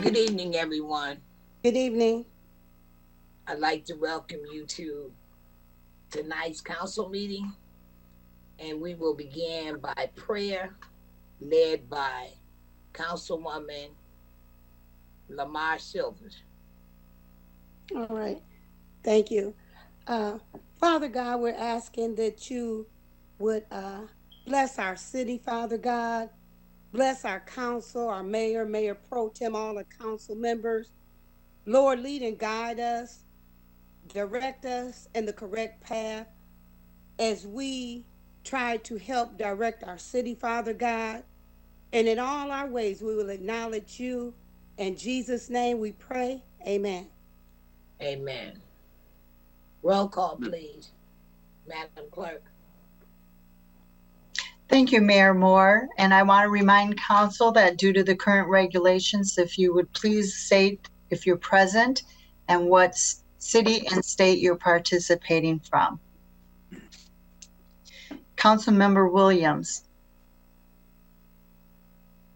Good evening, everyone. Good evening. I'd like to welcome you to tonight's council meeting, and we will begin by prayer led by Councilwoman Lamar Silvers. All right. Thank you. Uh, Father God, we're asking that you would bless our city, Father God. Bless our council, our mayor, Mayor Pro Tem, all the council members. Lord, lead and guide us, direct us in the correct path as we try to help direct our city, Father God. And in all our ways, we will acknowledge you. In Jesus' name we pray. Amen. Amen. Roll call, please, Madam Clerk. Thank you, Mayor Moore. And I want to remind council that due to the current regulations, if you would please state if you're present and what city and state you're participating from. Councilmember Williams.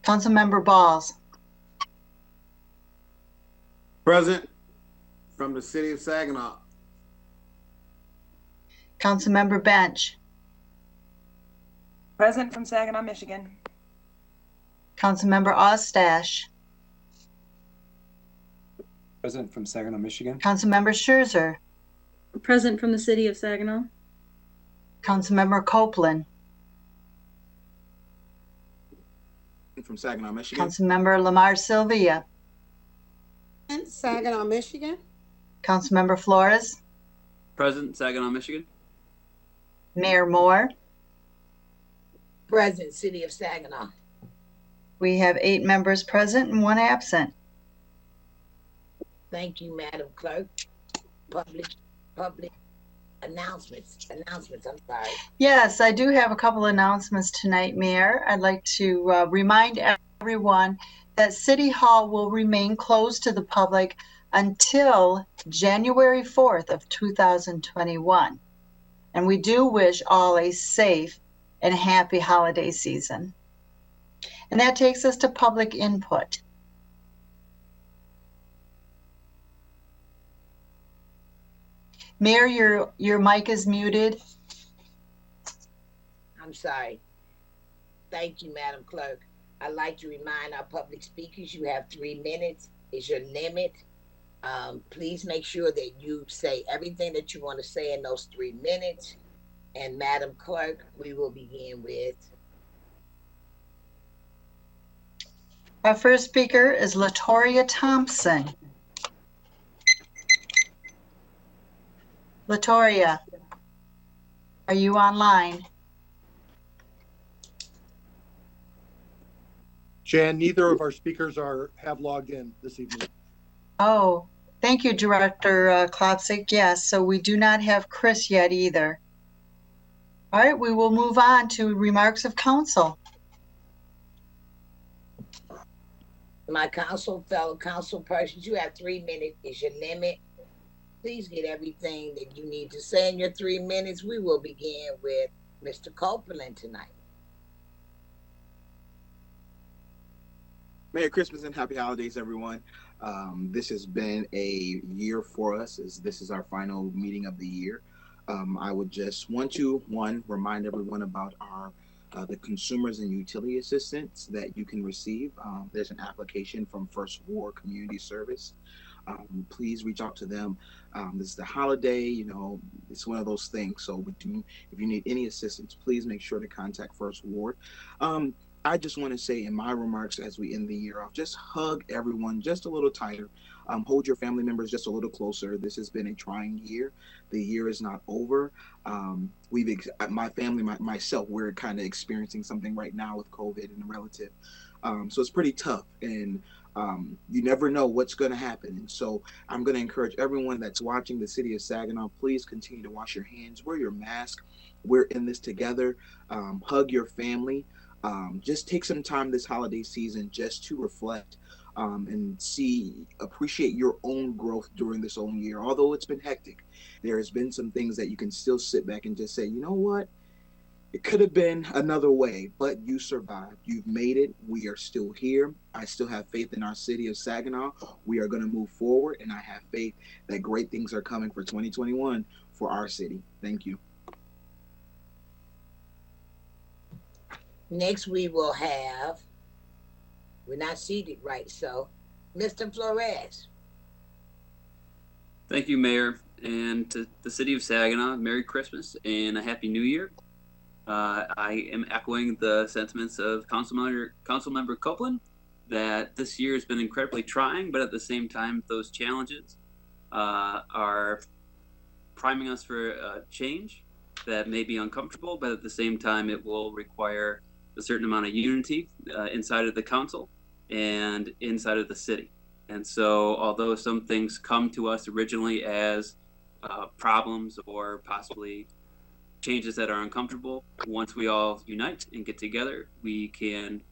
Councilmember Balls. Present from the city of Saginaw. Councilmember Bench. Present from Saginaw, Michigan. Councilmember Ostash. Present from Saginaw, Michigan. Councilmember Scherzer. Present from the city of Saginaw. Councilmember Copeland. From Saginaw, Michigan. Councilmember Lamar Sylvia. And Saginaw, Michigan. Councilmember Flores. Present, Saginaw, Michigan. Mayor Moore. Present, City of Saginaw. We have 8 members present and 1 absent. Thank you, Madam Clerk. Public announcements, I'm sorry. Yes, I do have a couple announcements tonight, Mayor. I'd like to remind everyone that City Hall will remain closed to the public until January 4th of 2021. And we do wish all a safe and happy holiday season. And that takes us to public input. Mayor, your mic is muted. I'm sorry. Thank you, Madam Clerk. I'd like to remind our public speakers you have 3 minutes is your limit. Please make sure that you say everything that you want to say in those 3 minutes. And Madam Clerk, we will begin with. Our first speaker is Latoria Thompson. Latoria, are you online? Jan, neither of our speakers have logged in this evening. Oh, thank you, Director Klopsick. Yes, so we do not have Chris yet either. All right, we will move on to remarks of council. My fellow council persons, you have 3 minutes is your limit. Please get everything that you need to say in your 3 minutes. We will begin with Mr. Copeland tonight. Merry Christmas and happy holidays, everyone. This has been a year for us, as this is our final meeting of the year. I would just want to, remind everyone about the consumers and utility assistance that you can receive. There's an application from First Ward Community Service. Please reach out to them. This is the holiday, it's one of those things. So if you need any assistance, please make sure to contact First Ward. I just want to say in my remarks as we end the year off, just hug everyone just a little tighter. Hold your family members just a little closer. This has been a trying year. The year is not over. My family, myself, we're kind of experiencing something right now with COVID and a relative. So it's pretty tough, and you never know what's going to happen. And so I'm going to encourage everyone that's watching the city of Saginaw, please continue to wash your hands, wear your mask. We're in this together. Hug your family. Just take some time this holiday season just to reflect and appreciate your own growth during this own year. Although it's been hectic, there has been some things that you can still sit back and just say, you know what? It could have been another way, but you survived. You've made it. We are still here. I still have faith in our city of Saginaw. We are going to move forward, and I have faith that great things are coming for 2021 for our city. Thank you. Next, we will have, we're not seated right, so Mr. Flores. Thank you, Mayor, and to the city of Saginaw, Merry Christmas and a Happy New Year. I am echoing the sentiments of Councilmember Copeland that this year has been incredibly trying, but at the same time, those challenges are priming us for a change that may be uncomfortable, but at the same time, it will require a certain amount of unity inside of the council and inside of the city. And so, although some things come to us originally as problems or possibly changes that are uncomfortable, once we all unite and get together, we can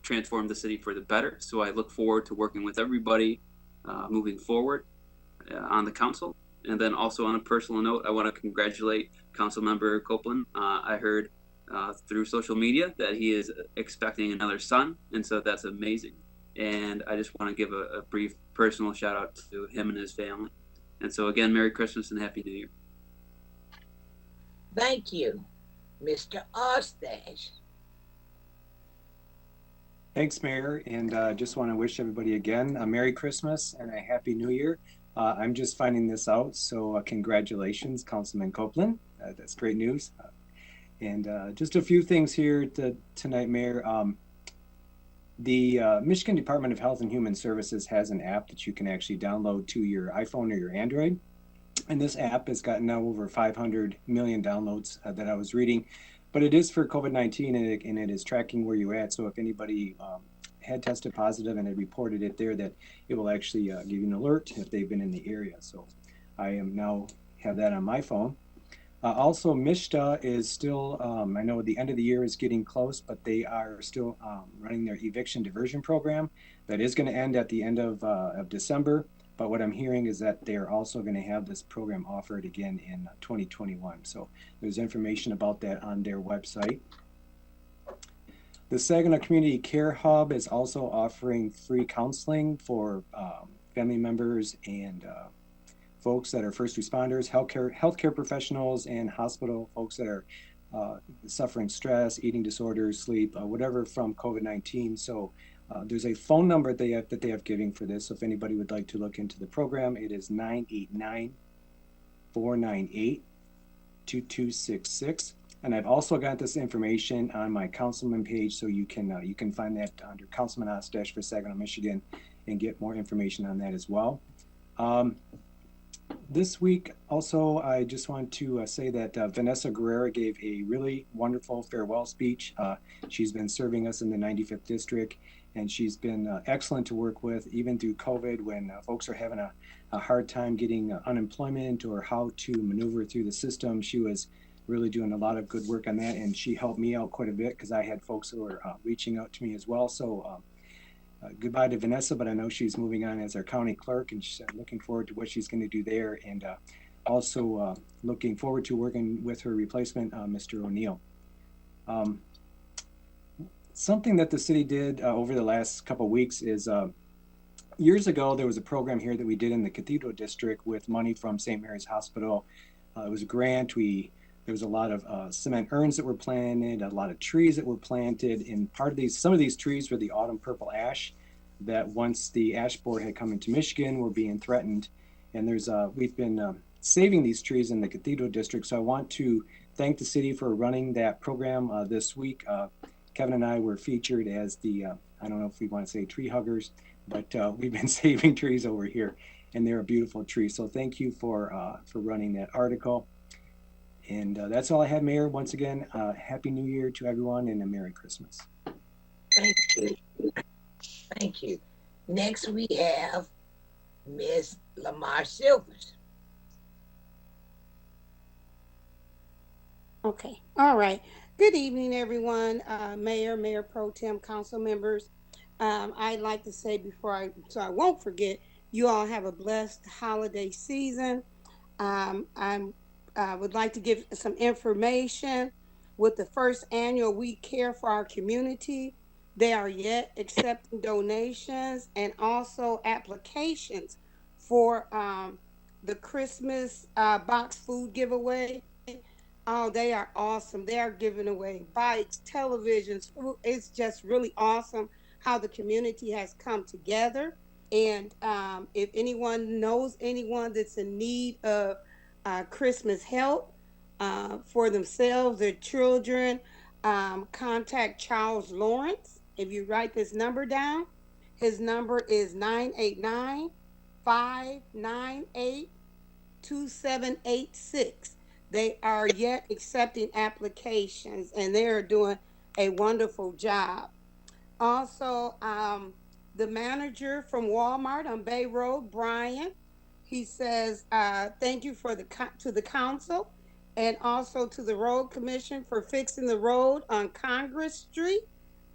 transform the city for the better. So I look forward to working with everybody moving forward on the council. And then also on a personal note, I want to congratulate Councilmember Copeland. I heard through social media that he is expecting another son, and so that's amazing. And I just want to give a brief personal shout out to him and his family. And so again, Merry Christmas and Happy New Year. Thank you, Mr. Ostash. Thanks, Mayor, and just want to wish everybody again a Merry Christmas and a Happy New Year. I'm just finding this out, so congratulations, Councilman Copeland. That's great news. And just a few things here tonight, Mayor. The Michigan Department of Health and Human Services has an app that you can actually download to your iPhone or your Android. And this app has gotten now over 500 million downloads that I was reading. But it is for COVID-19 and it is tracking where you're at. So if anybody had tested positive and had reported it there, that it will actually give you an alert if they've been in the area. So I am now have that on my phone. Also, MISHTA is still, I know the end of the year is getting close, but they are still running their eviction diversion program. That is going to end at the end of December. But what I'm hearing is that they're also going to have this program offered again in 2021. So there's information about that on their website. The Saginaw Community Care Hub is also offering free counseling for family members and folks that are first responders, healthcare professionals, and hospital folks that are suffering stress, eating disorders, sleep, whatever from COVID-19. So there's a phone number that they have giving for this. So if anybody would like to look into the program, it is 989-498-2266. And I've also got this information on my councilman page, so you can find that under Councilman Ostash for Saginaw, Michigan, and get more information on that as well. This week, also, I just want to say that Vanessa Guerrera gave a really wonderful farewell speech. She's been serving us in the 95th District, and she's been excellent to work with, even through COVID, when folks are having a hard time getting unemployment or how to maneuver through the system. She was really doing a lot of good work on that, and she helped me out quite a bit because I had folks who were reaching out to me as well. So goodbye to Vanessa, but I know she's moving on as our county clerk, and she's looking forward to what she's going to do there, and also looking forward to working with her replacement, Mr. O'Neill. Something that the city did over the last couple of weeks is years ago there was a program here that we did in the Cathedral District with money from St. Mary's Hospital. It was a grant. There was a lot of cement urns that were planted, a lot of trees that were planted, and some of these trees were the autumn purple ash that once the ash borer had come into Michigan were being threatened. And we've been saving these trees in the Cathedral District. So I want to thank the city for running that program this week. Kevin and I were featured as the, I don't know if we want to say tree huggers, but we've been saving trees over here, and they're a beautiful tree. So thank you for running that article. And that's all I have, Mayor. Once again, Happy New Year to everyone and a Merry Christmas. Thank you. Thank you. Next, we have Ms. Lamar Silvers. Okay. All right. Good evening, everyone. Mayor, Mayor Pro Tem, council members. I'd like to say so I won't forget, you all have a blessed holiday season. I would like to give some information with the first annual We Care for Our Community. They are yet accepting donations and also applications for the Christmas box food giveaway. Oh, they are awesome. They are giving away bikes, televisions. It's just really awesome how the community has come together. And if anyone knows anyone that's in need of Christmas help for themselves, their children, contact Charles Lawrence. If you write this number down, his number is 989 598 2786. They are yet accepting applications and they are doing a wonderful job. Also, the manager from Walmart on Bay Road, Brian, he says, thank you for to the council and also to the road commission for fixing the road on Congress Street.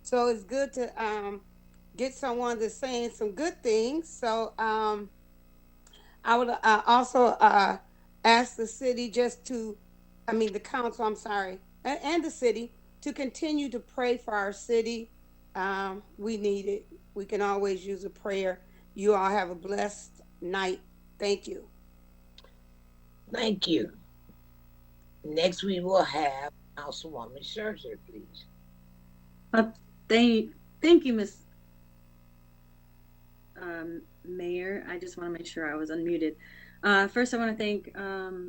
So it's good to get someone that's saying some good things. So I would also ask the city just to, I mean, the council, I'm sorry, and the city to continue to pray for our city. We need it. We can always use a prayer. You all have a blessed night. Thank you. Thank you. Next, we will have Councilwoman Scherzer, please. Uh, thank you, Miss Mayor. I just want to make sure I was unmuted. First, I want to thank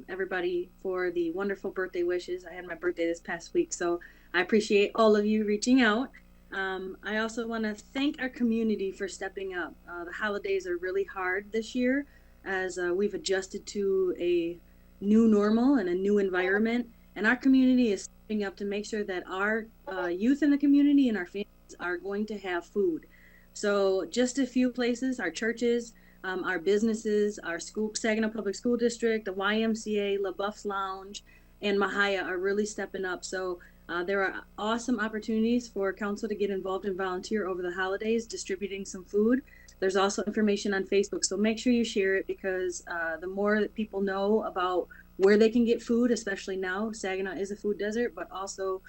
everybody for the wonderful birthday wishes. I had my birthday this past week, so I appreciate all of you reaching out. I also want to thank our community for stepping up. The holidays are really hard this year as we've adjusted to a new normal and a new environment, and our community is stepping up to make sure that our youth in the community and our families are going to have food. So just a few places, our churches, our businesses, our school, Saginaw Public School District, the YMCA, LaBeouf's Lounge, and Mahia are really stepping up. So there are awesome opportunities for council to get involved and volunteer over the holidays, distributing some food. There's also information on Facebook, so make sure you share it because the more that people know about where they can get food, especially now, Saginaw is a food desert, but also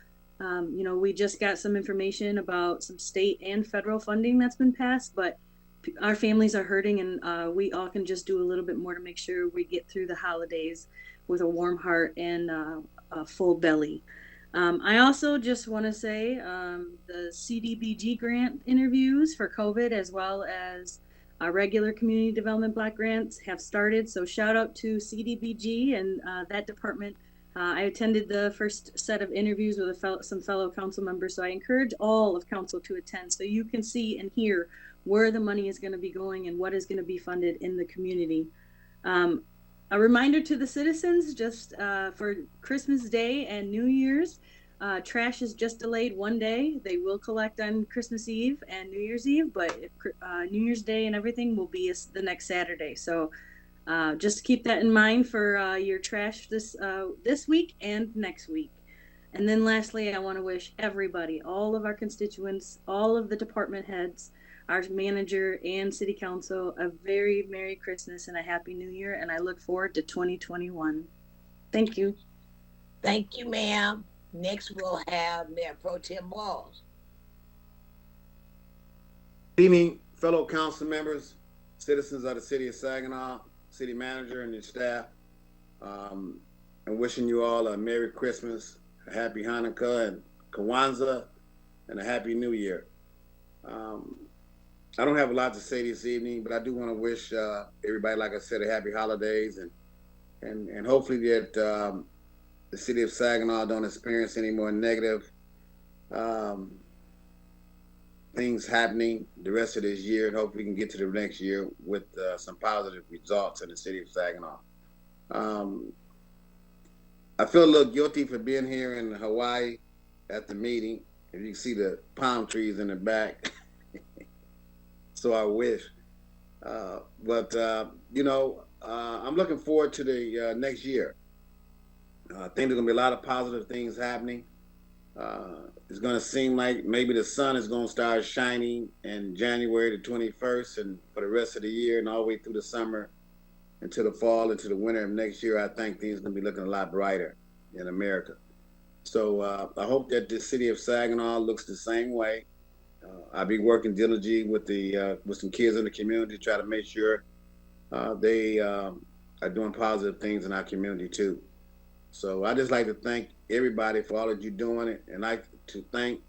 we just got some information about some state and federal funding that's been passed, but our families are hurting and we all can just do a little bit more to make sure we get through the holidays with a warm heart and a full belly. I also just want to say the CDBG grant interviews for COVID as well as our regular community development block grants have started. So shout out to CDBG and that department. I attended the first set of interviews with some fellow council members, so I encourage all of council to attend so you can see and hear where the money is going to be going and what is going to be funded in the community. A reminder to the citizens, just for Christmas Day and New Year's, trash is just delayed one day. They will collect on Christmas Eve and New Year's Eve, but New Year's Day and everything will be the next Saturday. So just keep that in mind for your trash this week and next week. And then lastly, I want to wish everybody, all of our constituents, all of the department heads, our manager and city council a very Merry Christmas and a Happy New Year. And I look forward to 2021. Thank you. Thank you, ma'am. Next, we'll have Mayor Pro Tem Walls. Good evening, fellow council members, citizens of the city of Saginaw, city manager and your staff. I'm wishing you all a Merry Christmas, a Happy Hanukkah and Kwanzaa, and a Happy New Year. I don't have a lot to say this evening, but I do want to wish everybody, like I said, a happy holidays and hopefully that the city of Saginaw don't experience any more negative things happening the rest of this year, and hope we can get to the next year with some positive results in the city of Saginaw. I feel a little guilty for being here in Hawaii at the meeting. If you can see the palm trees in the back. So I wish. But I'm looking forward to the next year. I think there's going to be a lot of positive things happening. It's going to seem like maybe the sun is going to start shining in January the 21st and for the rest of the year and all the way through the summer into the fall, into the winter of next year. I think things are going to be looking a lot brighter in America. So I hope that the city of Saginaw looks the same way. I'll be working diligently with some kids in the community to try to make sure they are doing positive things in our community too. So I just like to thank everybody for all that you're doing, and I like to thank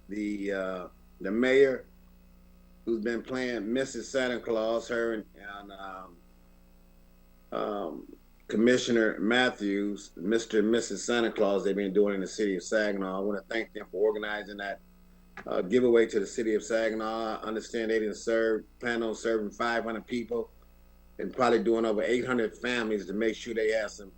the mayor who's been playing Mrs. Santa Claus, her and Commissioner Matthews, Mr. and Mrs. Santa Claus. They've been doing in the city of Saginaw. I want to thank them for organizing that giveaway to the city of Saginaw. I understand they didn't plan on serving 500 people and probably doing over 800 families to make sure they have some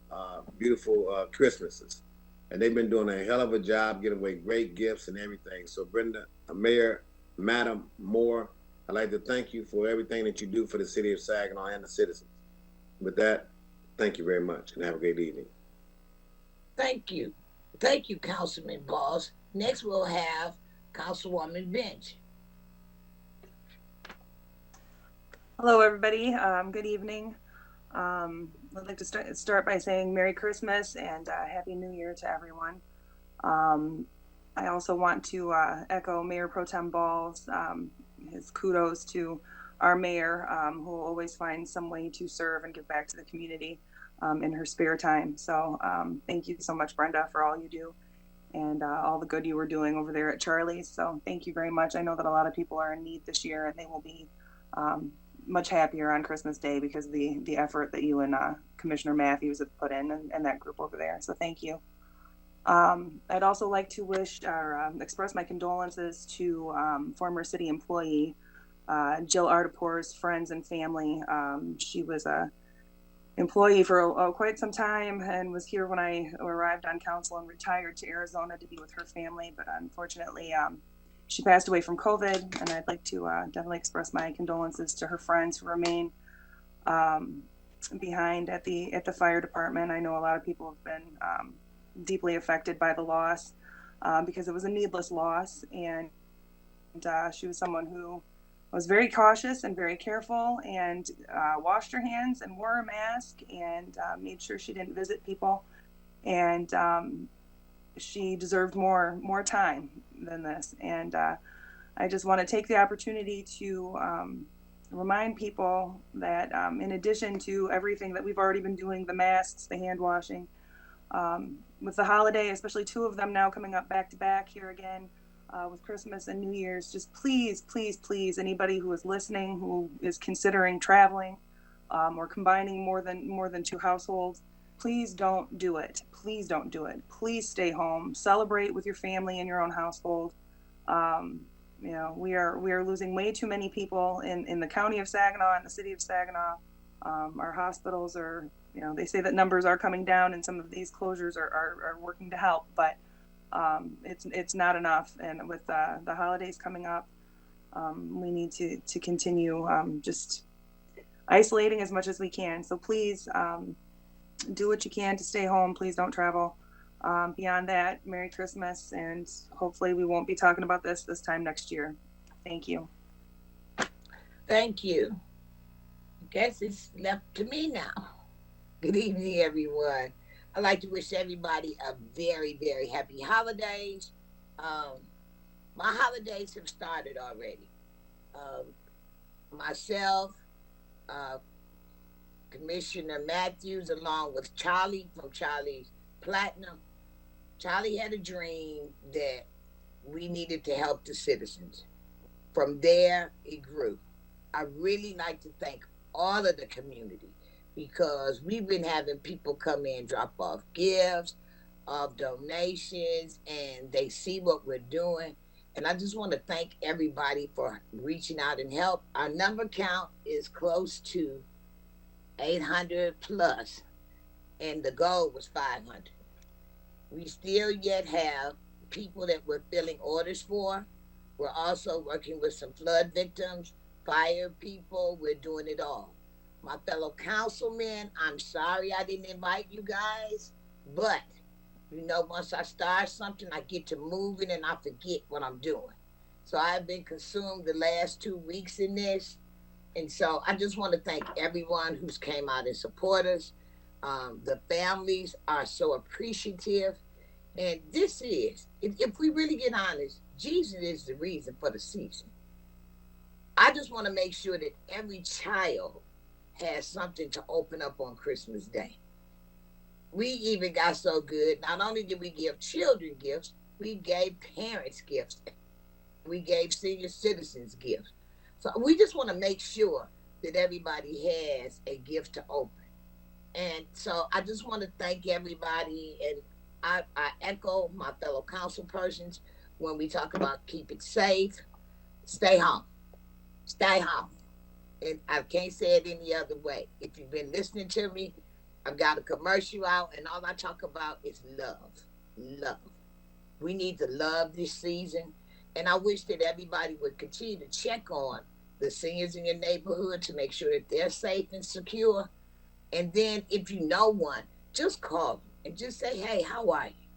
beautiful Christmases. And they've been doing a hell of a job, giving away great gifts and everything. So Brenda, Mayor, Madam Moore, I'd like to thank you for everything that you do for the city of Saginaw and the citizens. With that, thank you very much and have a great evening. Thank you. Thank you, Councilman Boss. Next, we'll have Councilwoman Bench. Hello, everybody. Good evening. I'd like to start by saying Merry Christmas and Happy New Year to everyone. I also want to echo Mayor Pro Tem Ball's his kudos to our mayor, who will always find some way to serve and give back to the community in her spare time. So thank you so much, Brenda, for all you do and all the good you were doing over there at Charlie's. So thank you very much. I know that a lot of people are in need this year, and they will be much happier on Christmas Day because of the effort that you and Commissioner Matthews have put in and that group over there. So thank you. I'd also like to express my condolences to former city employee Jill Artipour's friends and family. She was a employee for quite some time and was here when I arrived on council and retired to Arizona to be with her family. But unfortunately, she passed away from COVID, and I'd like to definitely express my condolences to her friends who remain behind at the fire department. I know a lot of people have been deeply affected by the loss because it was a needless loss, and she was someone who was very cautious and very careful and washed her hands and wore a mask and made sure she didn't visit people. And she deserved more time than this. And I just want to take the opportunity to remind people that in addition to everything that we've already been doing, the masks, the hand washing, with the holiday, especially two of them now coming up back to back here again, with Christmas and New Year's, just please, anybody who is listening, who is considering traveling or combining more than two households, please don't do it. Please don't do it. Please stay home. Celebrate with your family in your own household. We are losing way too many people in the county of Saginaw and the city of Saginaw. Our hospitals are, they say that numbers are coming down and some of these closures are working to help, but it's not enough. And with the holidays coming up, we need to continue just isolating as much as we can. So please do what you can to stay home. Please don't travel. Beyond that, Merry Christmas, and hopefully we won't be talking about this time next year. Thank you. Thank you. I guess it's left to me now. Good evening, everyone. I'd like to wish everybody a very, very happy holidays. My holidays have started already. Myself, Commissioner Matthews, along with Charlie from Charlie's Platinum. Charlie had a dream that we needed to help the citizens. From there, it grew. I really like to thank all of the community because we've been having people come in, drop off gifts, of donations, and they see what we're doing. And I just want to thank everybody for reaching out and help. Our number count is close to 800 plus, and the goal was 500. We still yet have people that we're filling orders for. We're also working with some flood victims, fire people. We're doing it all. My fellow councilmen, I'm sorry I didn't invite you guys, but once I start something, I get to moving and I forget what I'm doing. So I've been consumed the last 2 weeks in this. And so I just want to thank everyone who's came out and support us. The families are so appreciative. And this is, if we really get honest, Jesus is the reason for the season. I just want to make sure that every child has something to open up on Christmas Day. We even got so good, not only did we give children gifts, we gave parents gifts. We gave senior citizens gifts. So we just want to make sure that everybody has a gift to open. And so I just want to thank everybody. And I echo my fellow council persons when we talk about keep it safe, stay home, stay home. And I can't say it any other way. If you've been listening to me, I've got a commercial out, and all I talk about is love. Love. We need to love this season. And I wish that everybody would continue to check on the seniors in your neighborhood to make sure that they're safe and secure. And then if you know one, just call them and just say, hey, how are you?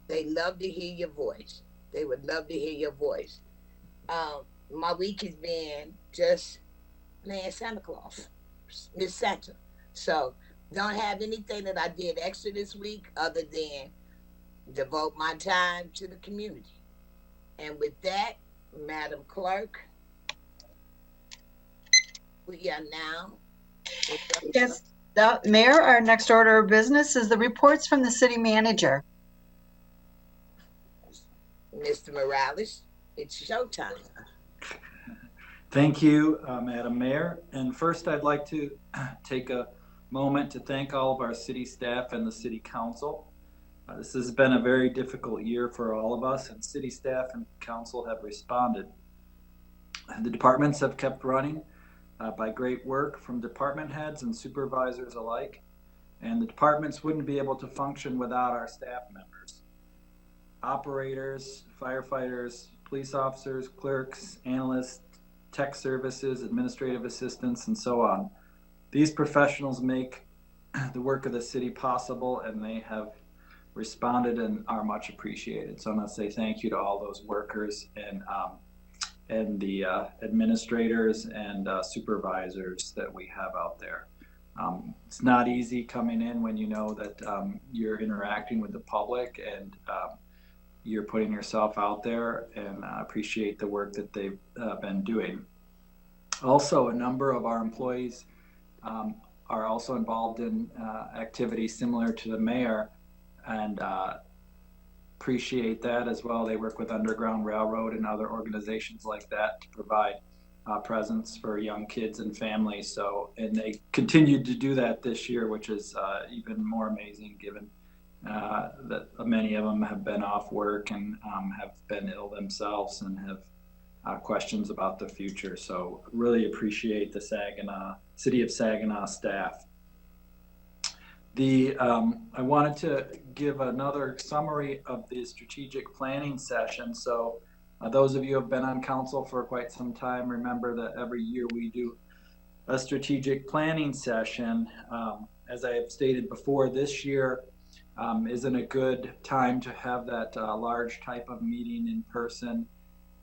They love to hear your voice. They would love to hear your voice. My week has been just playing Santa Claus, Miss Santa. So don't have anything that I did extra this week other than devote my time to the community. And with that, Madam Clerk, we are now. Yes, Mayor, our next order of business is the reports from the city manager. Mr. Morales, it's showtime. Thank you, Madam Mayor. And first, I'd like to take a moment to thank all of our city staff and the city council. This has been a very difficult year for all of us, and city staff and council have responded. The departments have kept running by great work from department heads and supervisors alike, and the departments wouldn't be able to function without our staff members. Operators, firefighters, police officers, clerks, analysts, tech services, administrative assistants, and so on. These professionals make the work of the city possible, and they have responded and are much appreciated. So I'm going to say thank you to all those workers and the administrators and supervisors that we have out there. It's not easy coming in when you know that you're interacting with the public and you're putting yourself out there, and I appreciate the work that they've been doing. Also, a number of our employees are also involved in activities similar to the mayor, and appreciate that as well. They work with Underground Railroad and other organizations like that to provide presents for young kids and families. So, and they continued to do that this year, which is even more amazing given that many of them have been off work and have been ill themselves and have questions about the future. So really appreciate the City of Saginaw staff. I wanted to give another summary of the strategic planning session. So those of you who have been on council for quite some time remember that every year we do a strategic planning session. As I have stated before, this year isn't a good time to have that large type of meeting in person,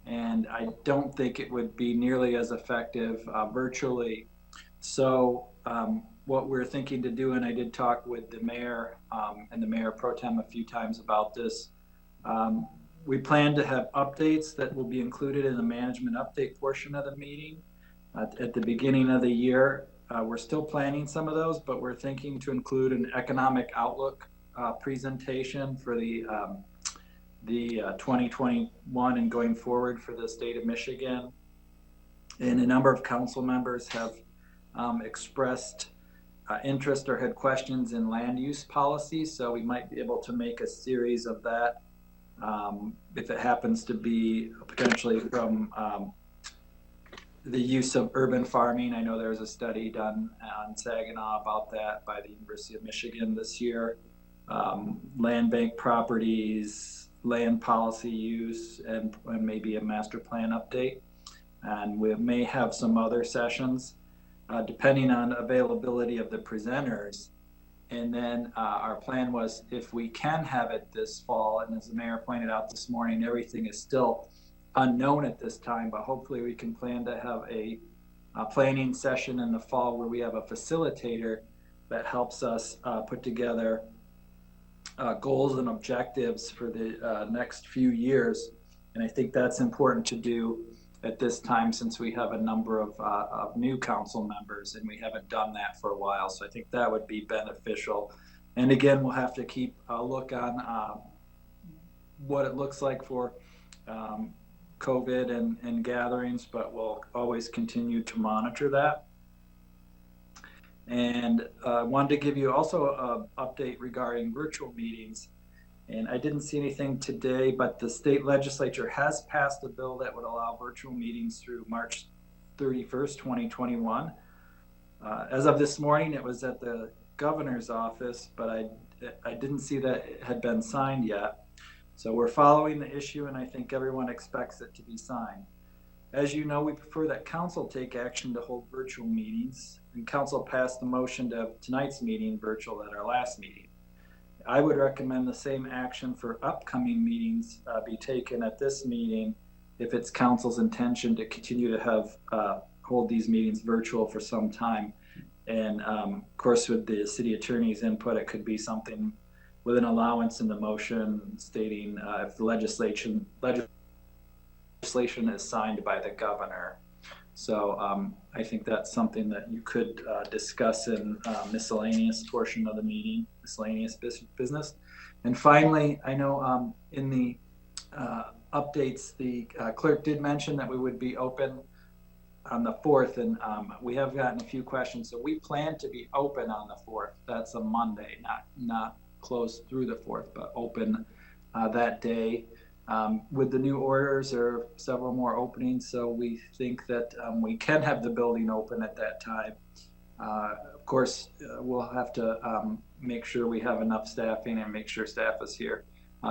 and I don't think it would be nearly as effective virtually. So what we're thinking to do, and I did talk with the mayor and the mayor pro tem a few times about this, we plan to have updates that will be included in the management update portion of the meeting at the beginning of the year. We're still planning some of those, but we're thinking to include an economic outlook presentation for the 2021 and going forward for the state of Michigan. And a number of council members have expressed interest or had questions in land use policy, so we might be able to make a series of that if it happens to be potentially from the use of urban farming. I know there's a study done on Saginaw about that by the University of Michigan this year. Land bank properties, land policy use, and maybe a master plan update. And we may have some other sessions depending on availability of the presenters. And then our plan was, if we can have it this fall, and as the mayor pointed out this morning, everything is still unknown at this time, but hopefully we can plan to have a planning session in the fall where we have a facilitator that helps us put together goals and objectives for the next few years. And I think that's important to do at this time, since we have a number of new council members and we haven't done that for a while. So I think that would be beneficial. And again, we'll have to keep a look on what it looks like for COVID and gatherings, but we'll always continue to monitor that. And wanted to give you also an update regarding virtual meetings. And I didn't see anything today, but the state legislature has passed a bill that would allow virtual meetings through March 31st, 2021. As of this morning, it was at the governor's office, but I didn't see that it had been signed yet. So we're following the issue, and I think everyone expects it to be signed. As you know, we prefer that council take action to hold virtual meetings, and council passed the motion to have tonight's meeting virtual at our last meeting. I would recommend the same action for upcoming meetings be taken at this meeting if it's council's intention to continue to have hold these meetings virtual for some time. And of course, with the city attorney's input, it could be something with an allowance in the motion stating if the legislation is signed by the governor. So I think that's something that you could discuss in miscellaneous portion of the meeting, miscellaneous business. And finally, I know in the updates, the clerk did mention that we would be open on the 4th, and we have gotten a few questions. So we plan to be open on the 4th. That's a Monday, not closed through the 4th, but open that day. With the new orders, there are several more openings, so we think that we can have the building open at that time. Of course, we'll have to make sure we have enough staffing and make sure staff is here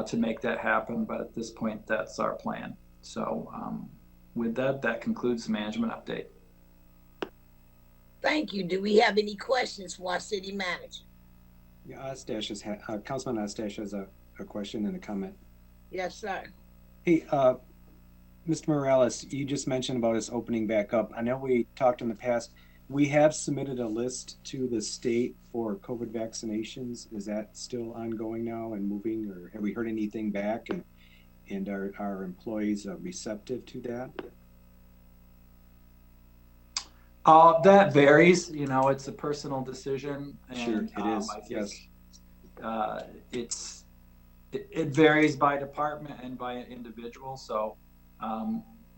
to make that happen, but at this point, that's our plan. So with that, that concludes the management update. Thank you. Do we have any questions for our city manager? Yeah, Councilman Ostash has a question and a comment. Yes, sir. Hey, Mr. Morales, you just mentioned about us opening back up. I know we talked in the past. We have submitted a list to the state for COVID vaccinations. Is that still ongoing now and moving, or have we heard anything back? And are our employees receptive to that? That varies. You know, it's a personal decision. And, sure, it is. I think, it varies by department and by an individual. So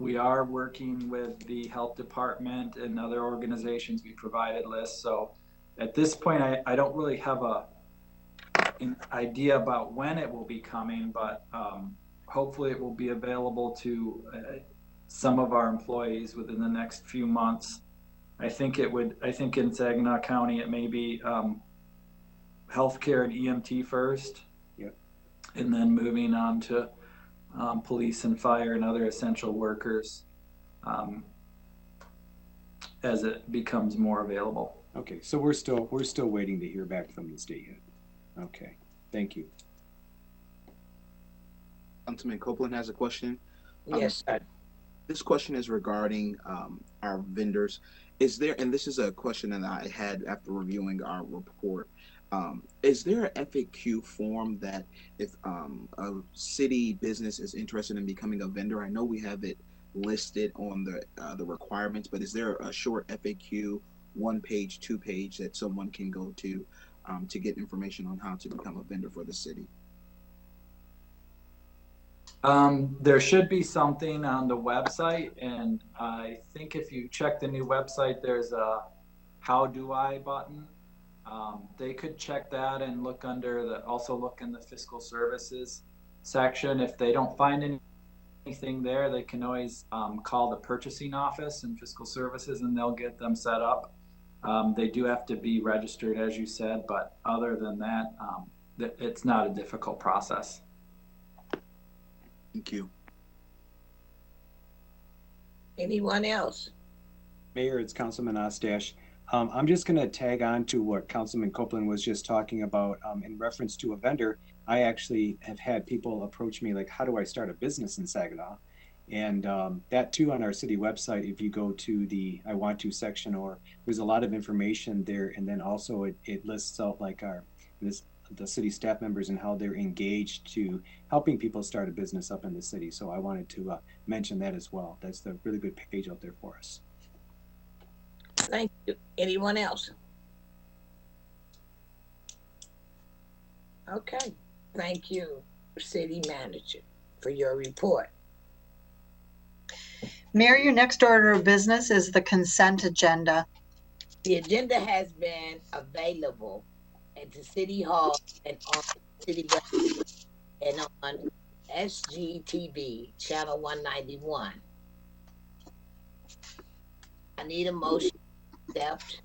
we are working with the health department and other organizations. We provided lists. So at this point, I don't really have an idea about when it will be coming, but hopefully it will be available to some of our employees within the next few months. I think in Saginaw County, it may be healthcare and EMT first. And then moving on to police and fire and other essential workers as it becomes more available. Okay, so we're still waiting to hear back from the state yet. Okay, thank you. Councilman Copeland has a question. Yes, sir. This question is regarding our vendors. Is there, and this is a question that I had after reviewing our report, is there an FAQ form that if a city business is interested in becoming a vendor, I know we have it listed on the requirements, but is there a short FAQ, 1 page, 2 page that someone can go to get information on how to become a vendor for the city? There should be something on the website, and I think if you check the new website, there's a "How do I" button. They could check that and look also look in the fiscal services section. If they don't find anything there, they can always call the purchasing office in fiscal services and they'll get them set up. They do have to be registered, as you said, but other than that, it's not a difficult process. Thank you. Anyone else? Mayor, it's Councilman Ostash. I'm just going to tag on to what Councilman Copeland was just talking about in reference to a vendor. I actually have had people approach me like, how do I start a business in Saginaw? And that too on our city website, if you go to the I want to section, or there's a lot of information there. And then also it lists out like the the city staff members and how they're engaged to helping people start a business up in the city. So I wanted to mention that as well. That's a really good page out there for us. Thank you. Anyone else? Okay. Thank you, City Manager, for your report. Mayor, your next order of business is the consent agenda. The agenda has been available at the City Hall and on City website and on SGTV channel 191. I need a motion to accept.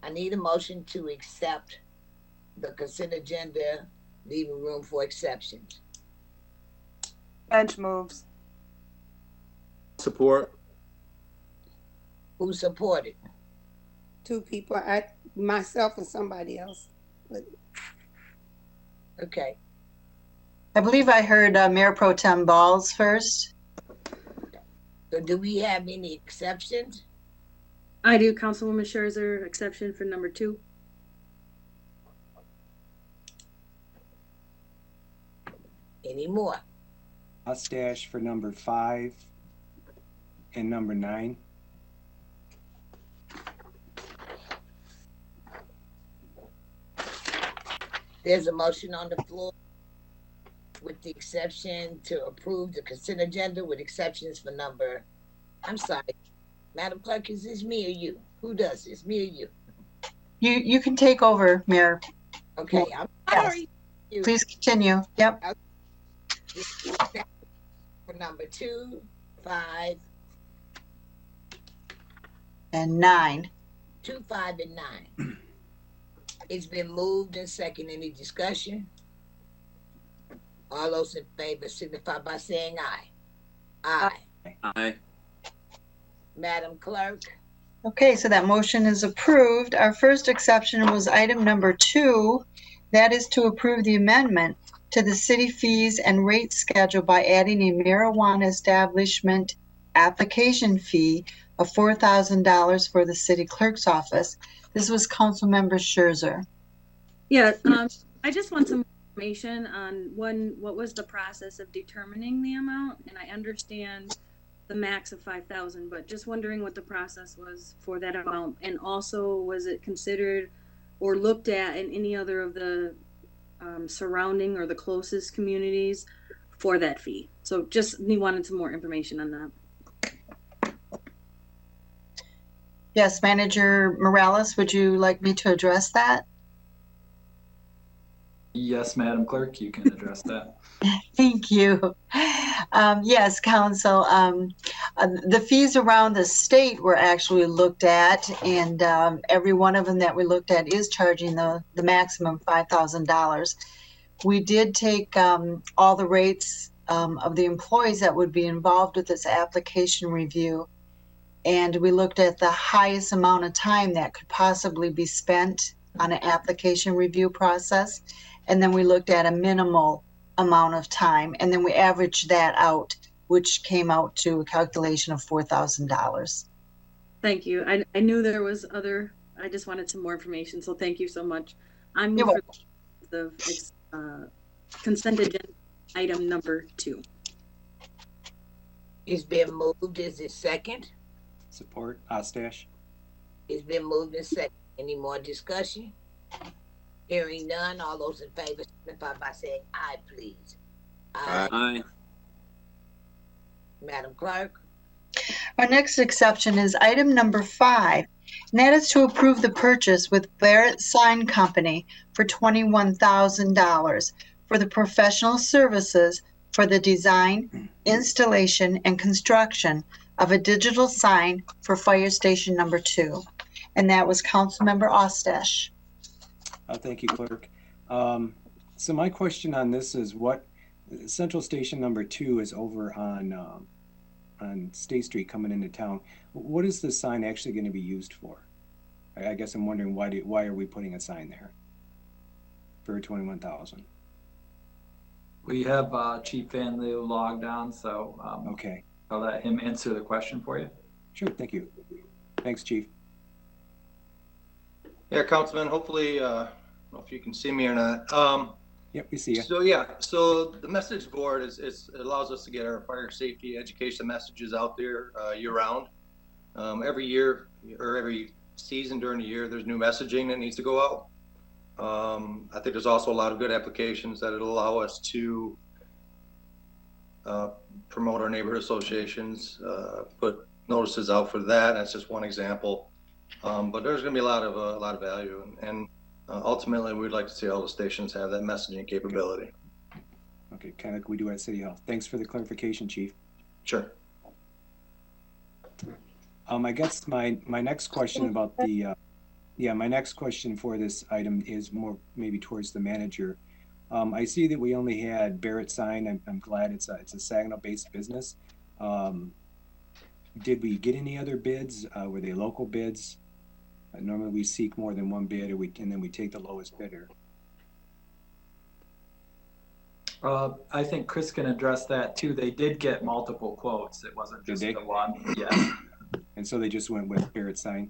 I need a motion to accept the consent agenda, leaving room for exceptions. Bench moves. Support. Who supported? 2 people, myself and somebody else. But Okay. I believe I heard Mayor Pro Tem Balls first. So do we have any exceptions? I do. Councilwoman Scherzer, exception for number 2. Any more? Mustache for number 5 and number 9. There's a motion on the floor with the exception to approve the consent agenda with exceptions for number, I'm sorry, Madam Clerk, is this me or you? Who does this, me or you? You can take over, Mayor. Okay, I'm sorry. You. Please continue. Yep. For number 2, 5, And 9. 2, 5, and 9. It's been moved and second. Any discussion? All those in favor signify by saying aye. Aye. Aye. Madam Clerk? Okay, so that motion is approved. Our first exception was item number 2. That is to approve the amendment to the city fees and rate schedule by adding a marijuana establishment application fee of $4,000 for the city clerk's office. This was Councilmember Scherzer. Yeah, I just want some information on what was the process of determining the amount, and I understand the max of 5,000, but just wondering what the process was for that amount, and also was it considered or looked at in any other of the surrounding or the closest communities for that fee? So just wanted some more information on that. Yes, Manager Morales, would you like me to address that? Yes, Madam Clerk, you can address that. Thank you. Yes, Council. The fees around the state were actually looked at, and every one of them that we looked at is charging the maximum $5,000. We did take all the rates of the employees that would be involved with this application review, and we looked at the highest amount of time that could possibly be spent on an application review process, and then we looked at a minimal amount of time, and then we averaged that out, which came out to a calculation of $4,000. Thank you. I knew there was other, I just wanted some more information, so thank you so much. I move for the consent agenda item number 2. It's been moved. Is it second? Support. Ostash. It's been moved and second. Any more discussion? Hearing none, all those in favor signify by saying aye, please. Aye. Aye. Madam Clerk? Our next exception is item number 5, and that is to approve the purchase with Barrett Sign Company for $21,000 for the professional services for the design, installation, and construction of a digital sign for Fire Station number 2. And that was Councilmember Ostash. Thank you, Clerk. So my question on this is what Central Station number 2 is over on State Street coming into town. What is the sign actually going to be used for? I guess I'm wondering why are we putting a sign there for 21,000? We have Chief Van Loo logged on, so okay. I'll let him answer the question for you. Sure, thank you. Thanks, Chief. Yeah, Councilman, hopefully know if you can see me or not. Yep, we see you. So yeah, so the message board it allows us to get our fire safety education messages out there year round. Every year or every season during the year, there's new messaging that needs to go out. I think there's also a lot of good applications that it'll allow us to promote our neighborhood associations, put notices out for that. That's just one example. But there's going to be a lot of value, and ultimately, we'd like to see all the stations have that messaging capability. Okay, kind of like we do at City Hall. Thanks for the clarification, Chief. Sure. I guess my next question about the my next question for this item is more maybe towards the manager. I see that we only had Barrett Sign. I'm glad it's a Saginaw-based business. Did we get any other bids? Were they local bids? Normally we seek more than one bid, and then we take the lowest bidder. I think Chris can address that too. They did get multiple quotes. It wasn't just the one. Yeah. And so they just went with Barrett Sign.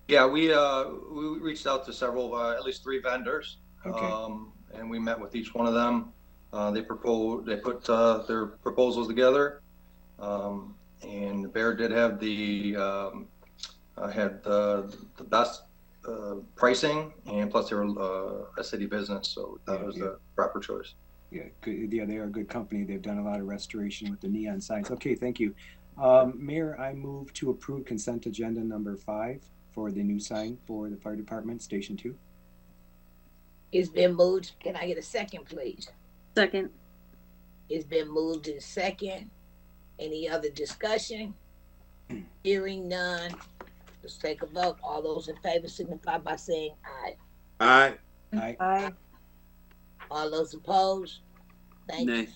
Yeah, we reached out to several, at least 3 vendors. Okay. And we met with each one of them. They put their proposals together. And Barrett did have the best pricing, and plus they were a city business, so that was the proper choice. Yeah, good. Yeah, they are a good company. They've done a lot of restoration with the neon signs. Okay, thank you. Mayor, I move to approve consent agenda number 5 for the new sign for the fire department, Station 2. It's been moved. Can I get a second, please? Second. It's been moved in second. Any other discussion? Hearing none. Let's take a vote. All those in favor signify by saying aye. Aye. Aye. Aye. All those opposed? Thank Nay.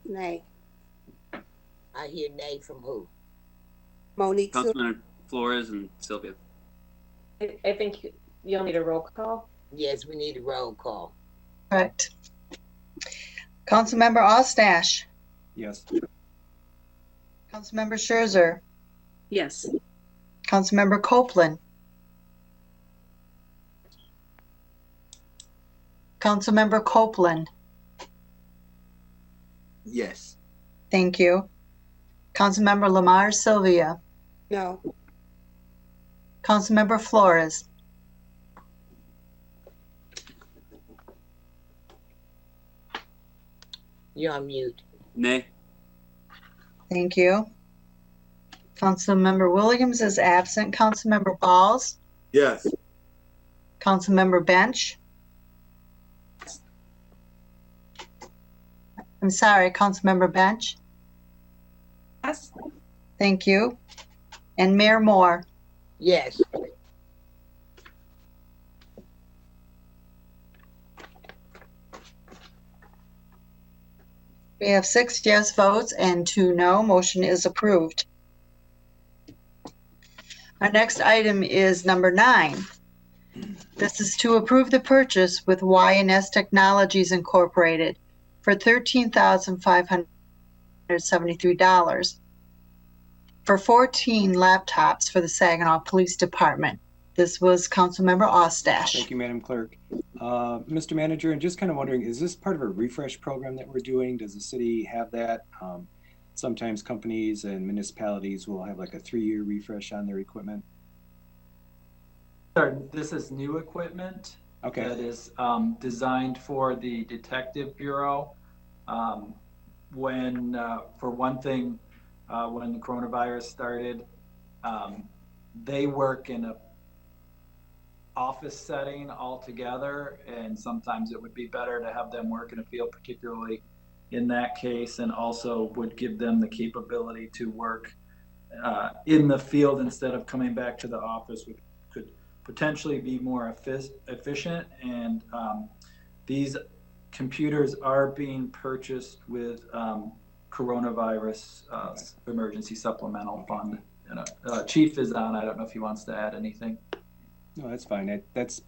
you. Nay. I hear nay from who? Monique. Councilman Flores and Sylvia. I think you'll need a roll call. Yes, we need a roll call. Correct. Councilmember Ostash. Yes. Councilmember Scherzer. Yes. Councilmember Copeland. Councilmember Copeland. Yes. Thank you. Councilmember Lamar Sylvia. No. Councilmember Flores. You're on mute. Nay. Thank you. Councilmember Williams is absent. Councilmember Balls. Yes. Councilmember Bench. I'm sorry, Councilmember Bench. Yes. Thank you. And Mayor Moore. Yes. We have 6 yes votes and 2 no. Motion is approved. Our next item is number 9. This is to approve the purchase with Y&S Technologies Incorporated for $13,573 for 14 laptops for the Saginaw Police Department. This was Councilmember Ostash. Thank you, Madam Clerk. Mr. Manager, and just kind of wondering, is this part of a refresh program that we're doing? Does the city have that? Sometimes companies and municipalities will have like a 3-year refresh on their equipment. This is new equipment. Okay. That is designed for the Detective Bureau. When, for one thing, when the coronavirus started, they work in a office setting altogether, and sometimes it would be better to have them work in a field, particularly in that case, and also would give them the capability to work in the field instead of coming back to the office, which could potentially be more efficient. And these computers are being purchased with coronavirus emergency supplemental fund. And Chief is on. I don't know if he wants to add anything. No, that's fine. That's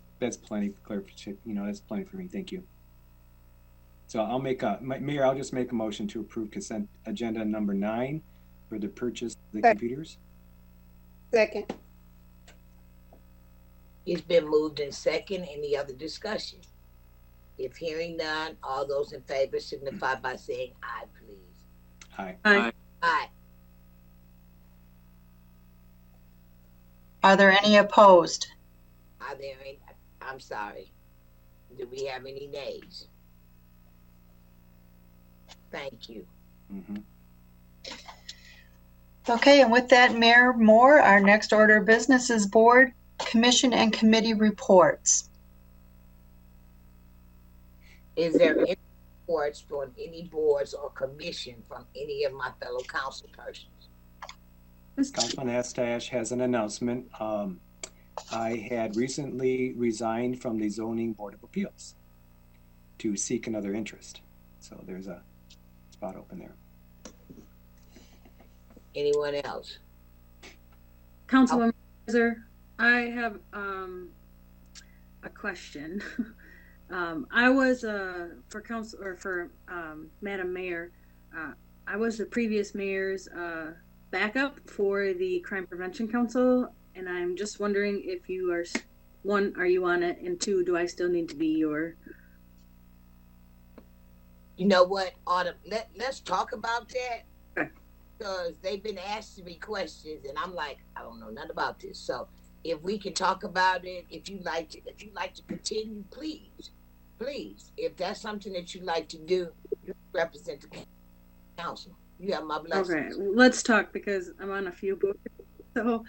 plenty for clarification. That's plenty for me. Thank you. So I'll Mayor, I'll just make a motion to approve consent agenda number 9 for the purchase of the computers. Second. It's been moved in second. Any other discussion? If hearing none, all those in favor signify by saying aye, please. Aye. Aye. Aye. Are there any opposed? Are there any, I'm sorry. Do we have any nays? Thank you. Mm-hmm. Okay, and with that, Mayor Moore, our next order of business is board, commission, and committee reports. Is there any reports from any boards or commission from any of my fellow council persons? Councilman Astash has an announcement. I had recently resigned from the Zoning Board of Appeals to seek another interest. So there's a spot open there. Anyone else? Councilwoman Kaiser, I have a question. I was for council or for Madam Mayor. I was the previous mayor's backup for the Crime Prevention Council, and I'm just wondering if you are, one, are you on it, and two, do I still need to be your? You know what, Autumn? Let's talk about that. Okay. Because they've been asking me questions, and I'm like, I don't know nothing about this. So if we can talk about it, if you like to continue, please. If that's something that you like to do, you represent the council. You have my blessing. Okay, let's talk because I'm on a few boards. So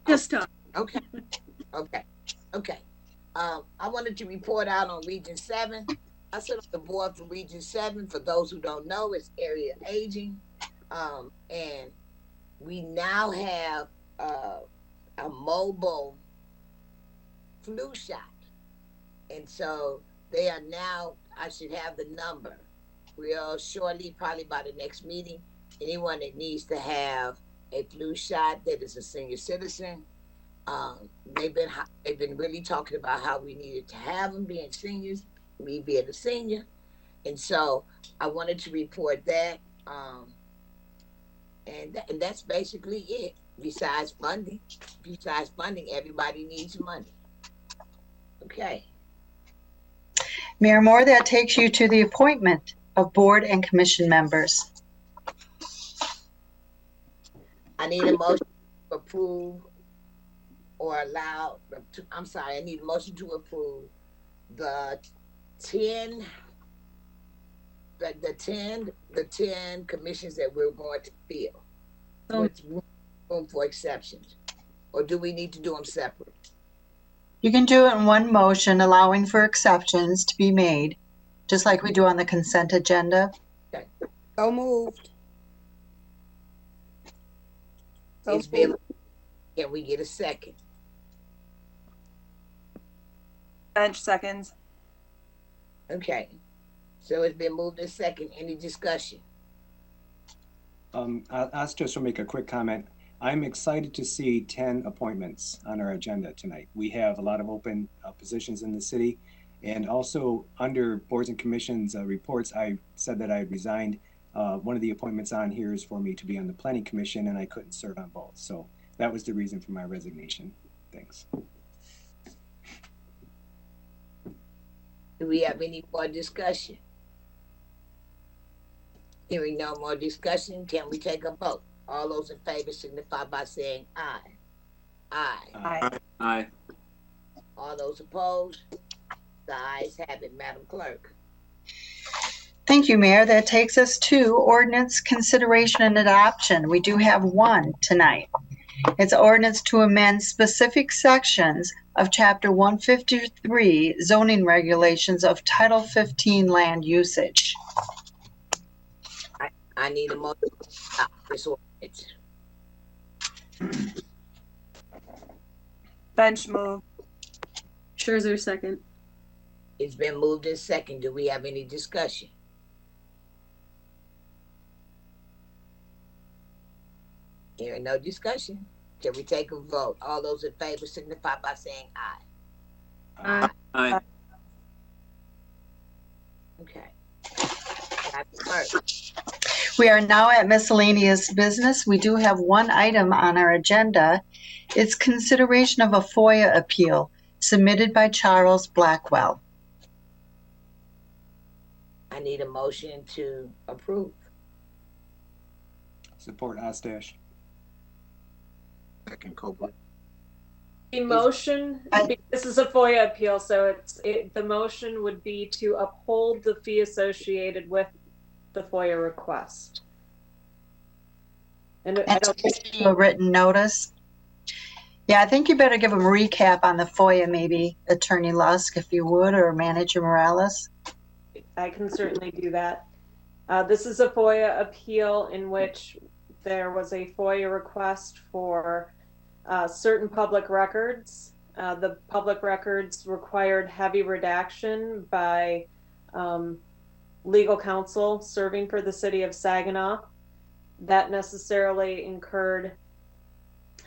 just talk. Okay. I wanted to report out on Region 7. I sit on the board for Region 7. For those who don't know, it's area aging. And we now have a mobile flu shot. And so they are now, I should have the number real shortly, probably by the next meeting. Anyone that needs to have a flu shot that is a senior citizen, they've been really talking about how we needed to have them being seniors, me being a senior. And so I wanted to report that. And that's basically it. Besides funding, everybody needs money. Okay. Mayor Moore, that takes you to the appointment of board and commission members. I need a motion to approve or allow, I need a motion to approve the 10 commissions that we're going to fill. With room for exceptions. Or do we need to do them separate? You can do it in one motion, allowing for exceptions to be made, just like we do on the consent agenda. Okay. So moved. Can we get a second? Bench seconds. Okay. So it's been moved in second. Any discussion? I'll just make a quick comment. I'm excited to see 10 appointments on our agenda tonight. We have a lot of open positions in the city. And also under boards and commissions reports, I said that I resigned. One of the appointments on here is for me to be on the planning commission, and I couldn't serve on both. So that was the reason for my resignation. Thanks. Do we have any more discussion? Hearing no more discussion, can we take a vote? All those in favor signify by saying aye. Aye. Aye. Aye. All those opposed? The ayes have it, Madam Clerk. Thank you, Mayor. That takes us to ordinance consideration and adoption. We do have one tonight. It's ordinance to amend specific sections of Chapter 153 zoning regulations of Title 15 land usage. I need a motion to adopt this ordinance. Bench move. Scherzer second. It's been moved in second. Do we have any discussion? Hearing no discussion, can we take a vote? All those in favor signify by saying aye. Aye. Aye. Okay. Madam Clerk. We are now at miscellaneous business. We do have one item on our agenda. It's consideration of a Foia appeal. submitted by Charles Blackwell. I need a motion to approve. Support Ostash. Second, Copeland. The motion, this is a FOIA appeal, so the motion would be to uphold the fee associated with the FOIA request. And I don't issue a written notice. Yeah, I think you better give them a recap on the FOIA, maybe Attorney Lusk, if you would, or Manager Morales. I can certainly do that. This is a FOIA appeal in which there was a FOIA request for certain public records. The public records required heavy redaction by legal counsel serving for the city of Saginaw. That necessarily incurred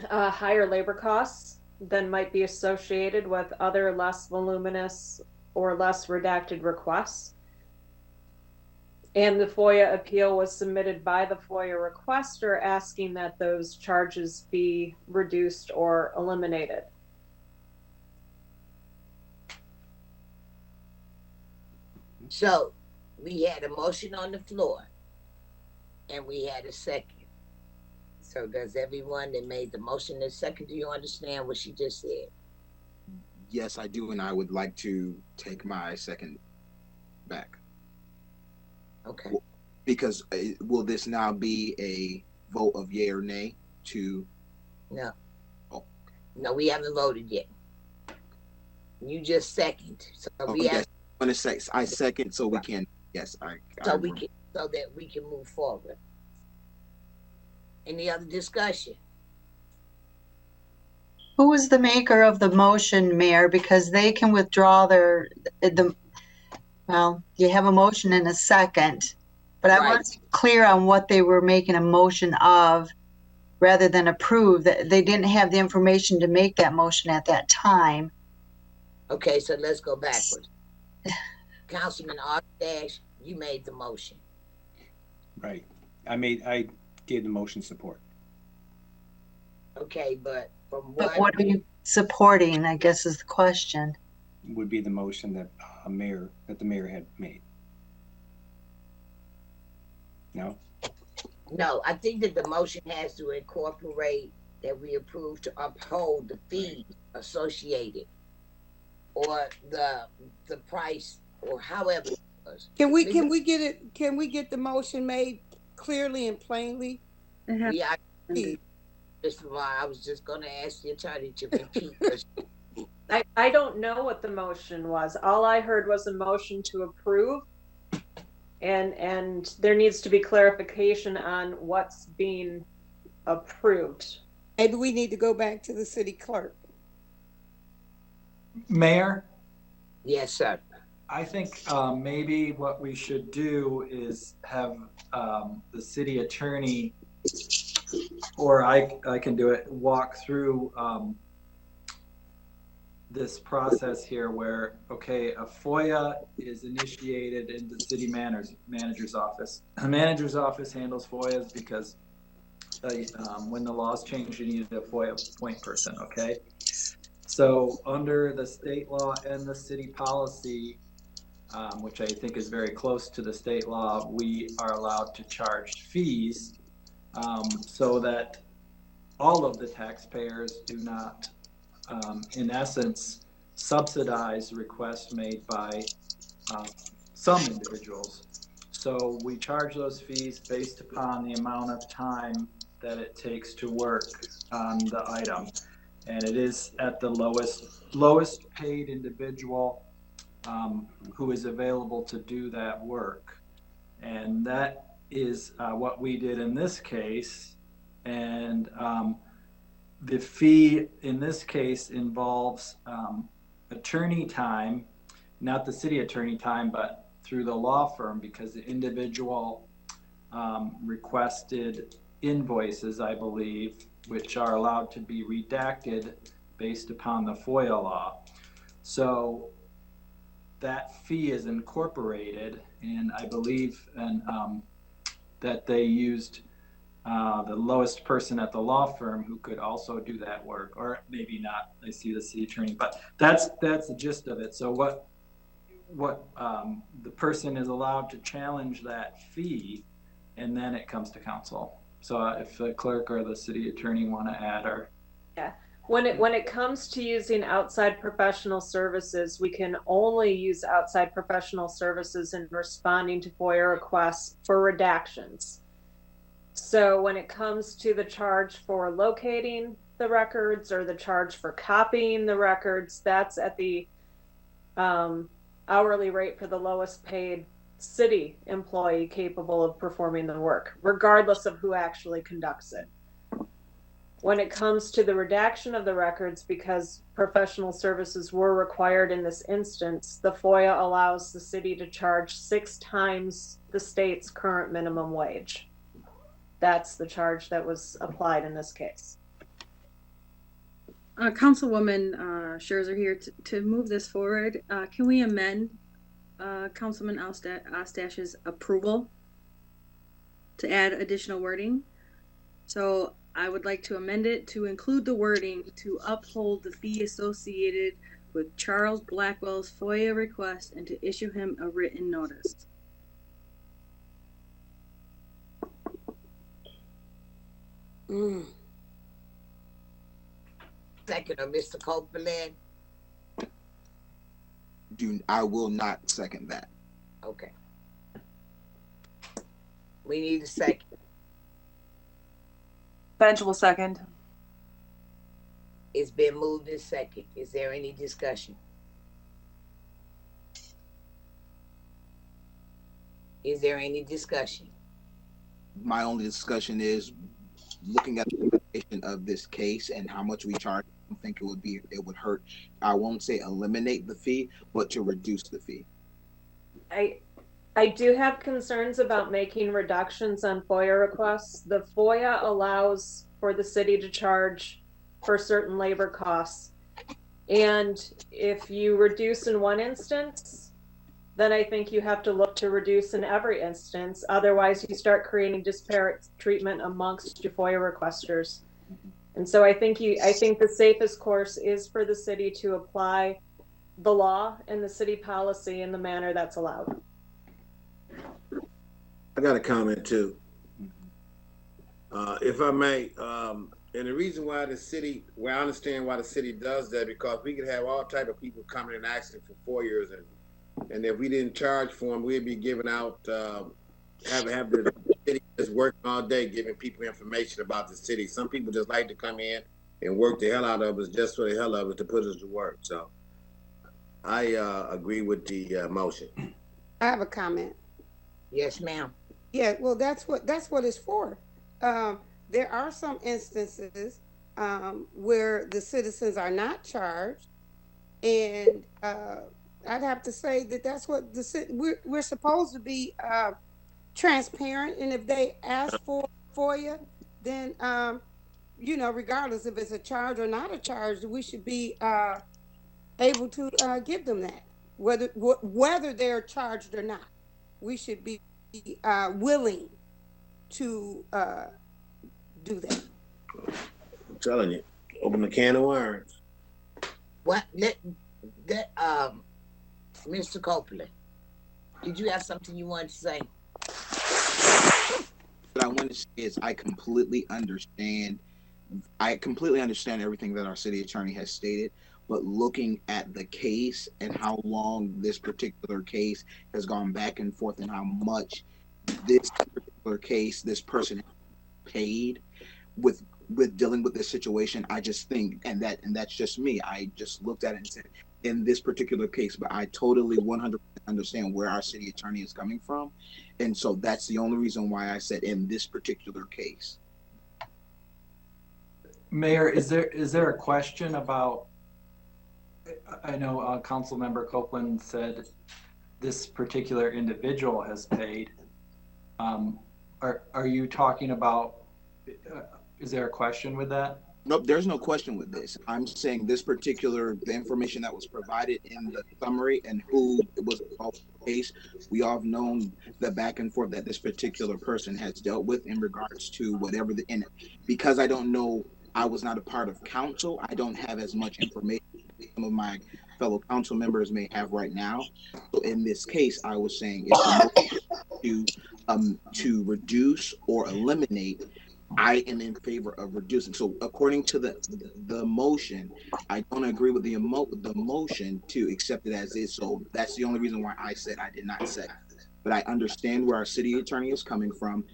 higher labor costs than might be associated with other less voluminous or less redacted requests. And the FOIA appeal was submitted by the FOIA requester asking that those charges be reduced or eliminated. So we had a motion on the floor and we had a second. So does everyone that made the motion and second, do you understand what she just said? Yes, I do, and I would like to take my second back. Okay. Because will this now be a vote of yay or nay to? No. Oh. No, we haven't voted yet. You just second. So we yes. have. I'm gonna say I second, so we can. Yes, so that we can move forward. Any other discussion? Who was the maker of the motion, Mayor? Because they can withdraw well, you have a motion in a second, but I wasn't clear on what they were making a motion of rather than approve. That they didn't have the information to make that motion at that time. Okay, so let's go backwards. Councilman Ardash, you made the motion. Right. I gave the motion support. Okay, but from But what are you supporting, I guess, is the question. Would be the motion that the mayor had made. No? No, I think that the motion has to incorporate that we approve to uphold the fees associated or the price or however it was. Can we get the motion made clearly and plainly? Yeah, Mr. Vaughn, I was just gonna ask the attorney to repeat. I don't know what the motion was. All I heard was a motion to approve, and there needs to be clarification on what's being approved. And we need to go back to the city clerk. Mayor? Yes, sir. I think maybe what we should do is have the city attorney, or I can do it, walk through this process here where, okay, a FOIA is initiated in the city manager's office. The manager's office handles FOIAs because when the laws change, you need a FOIA point person, okay? So under the state law and the city policy, which I think is very close to the state law, we are allowed to charge fees so that all of the taxpayers do not, in essence, subsidize requests made by some individuals. So we charge those fees based upon the amount of time that it takes to work on the item. And it is at the lowest paid individual who is available to do that work. And that is what we did in this case. And the fee in this case involves attorney time, not the city attorney time, but through the law firm, because the individual requested invoices, I believe, which are allowed to be redacted based upon the FOIA law. So that fee is incorporated, and I believe that they used the lowest person at the law firm who could also do that work, or maybe not. I see the city attorney, but that's the gist of it. So what the person is allowed to challenge that fee, and then it comes to council. So if the clerk or the city attorney want to add, or yeah, when it comes to using outside professional services, we can only use outside professional services in responding to FOIA requests for redactions. So when it comes to the charge for locating the records or the charge for copying the records, that's at the hourly rate for the lowest paid city employee capable of performing the work, regardless of who actually conducts it. When it comes to the redaction of the records, because professional services were required in this instance, the FOIA allows the city to charge 6 times the state's current minimum wage. That's the charge that was applied in this case. Councilwoman Scherzer here to move this forward. Can we amend Councilman Ostash's approval to add additional wording? So I would like to amend it to include the wording to uphold the fee associated with Charles Blackwell's FOIA request and to issue him a written notice. Second, Mr. Copeland. I will not second that. Okay. We need a second. Bench will second. It's been moved in second. Is there any discussion? Is there any discussion? My only discussion is looking at the information of this case and how much we charge. I don't think it would hurt. I won't say eliminate the fee, but to reduce the fee. I do have concerns about making reductions on FOIA requests. The FOIA allows for the city to charge for certain labor costs. And if you reduce in one instance, then I think you have to look to reduce in every instance. Otherwise, you start creating disparate treatment amongst your FOIA requesters. And so I think the safest course is for the city to apply the law and the city policy in the manner that's allowed. I got a comment too. If I may, and the reason why I understand why the city does that, because we could have all type of people coming and asking for 4 years, and if we didn't charge for them, we'd be giving out, have the city just working all day giving people information about the city. Some people just like to come in and work the hell out of us just for the hell of it to put us to work. So I agree with the motion. I have a comment. Yes, ma'am. Yeah, well, that's what it's for. There are some instances where the citizens are not charged, and I'd have to say that's what we're supposed to be transparent. And if they ask for FOIA, then regardless if it's a charge or not a charge, we should be able to give them that, whether they're charged or not. We should be willing to do that. I'm telling you, open the can of worms. What? Mr. Copeland, did you have something you wanted to say? What I want to say is I completely understand everything that our city attorney has stated, but looking at the case and how long this particular case has gone back and forth and how much this particular case, this person paid with dealing with this situation, I just think, and that's just me, I just looked at it and said, in this particular case, but I totally 100% understand where our city attorney is coming from. And so that's the only reason why I said in this particular case. Mayor, is there a question about, I know Council Member Copeland said this particular individual has paid. Are you talking about, is there a question with that? Nope, there's no question with this. I'm saying this particular, the information that was provided in the summary and who was involved in the case, we all have known the back and forth that this particular person has dealt with in regards to whatever and because I don't know, I was not a part of counsel, I don't have as much information some of my fellow council members may have right now. So in this case, I was saying if the motion to reduce or eliminate, I am in favor of reducing. So according to the motion, I don't agree with the motion to accept it as is. So that's the only reason why I said I did not second. But I understand where our city attorney is coming from.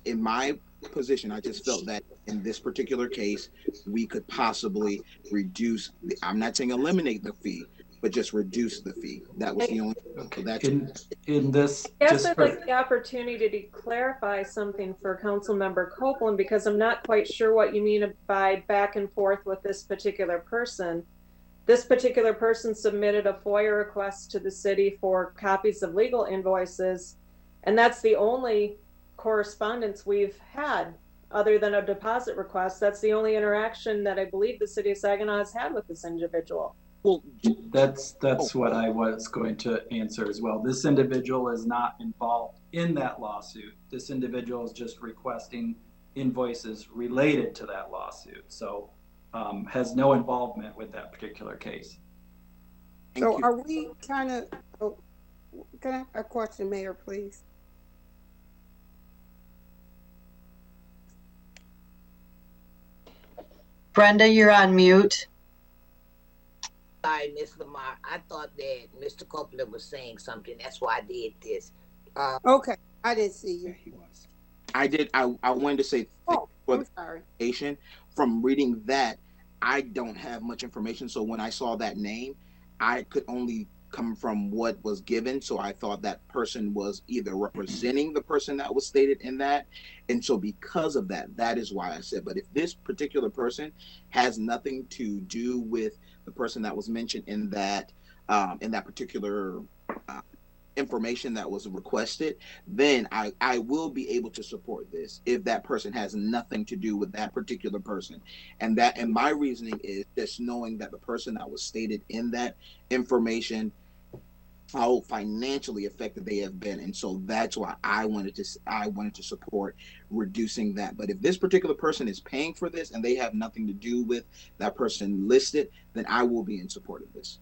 In my position, I just felt that in this particular case, we could possibly reduce. I'm not saying eliminate the fee, but just reduce the fee. That was the only. Okay. That's in this, Yes, I'd like the opportunity to clarify something for Councilmember Copeland, because I'm not quite sure what you mean by back and forth with this particular person. This particular person submitted a FOIA request to the city for copies of legal invoices, and that's the only correspondence we've had other than a deposit request. That's the only interaction that I believe the city of Saginaw has had with this individual. Well, that's what I was going to answer as well. This individual is not involved in that lawsuit. This individual is just requesting invoices related to that lawsuit. So has no involvement with that particular case. So are we trying to, can I have a question, Mayor, please? Brenda, you're on mute. Sorry, Ms. Lamar. I thought that Mr. Copeland was saying something. That's why I did this. Okay, I didn't see you. He was. I did. I wanted to say for the information. From reading that, I don't have much information. So when I saw that name, I could only come from what was given. So I thought that person was either representing the person that was stated in that. And so because of that, that is why I said, but if this particular person has nothing to do with the person that was mentioned in that particular information that was requested, then I will be able to support this if that person has nothing to do with that particular person. And my reasoning is just knowing that the person that was stated in that information, how financially affected they have been. And so that's why I wanted to support reducing that. But if this particular person is paying for this and they have nothing to do with that person listed, then I will be in support of this.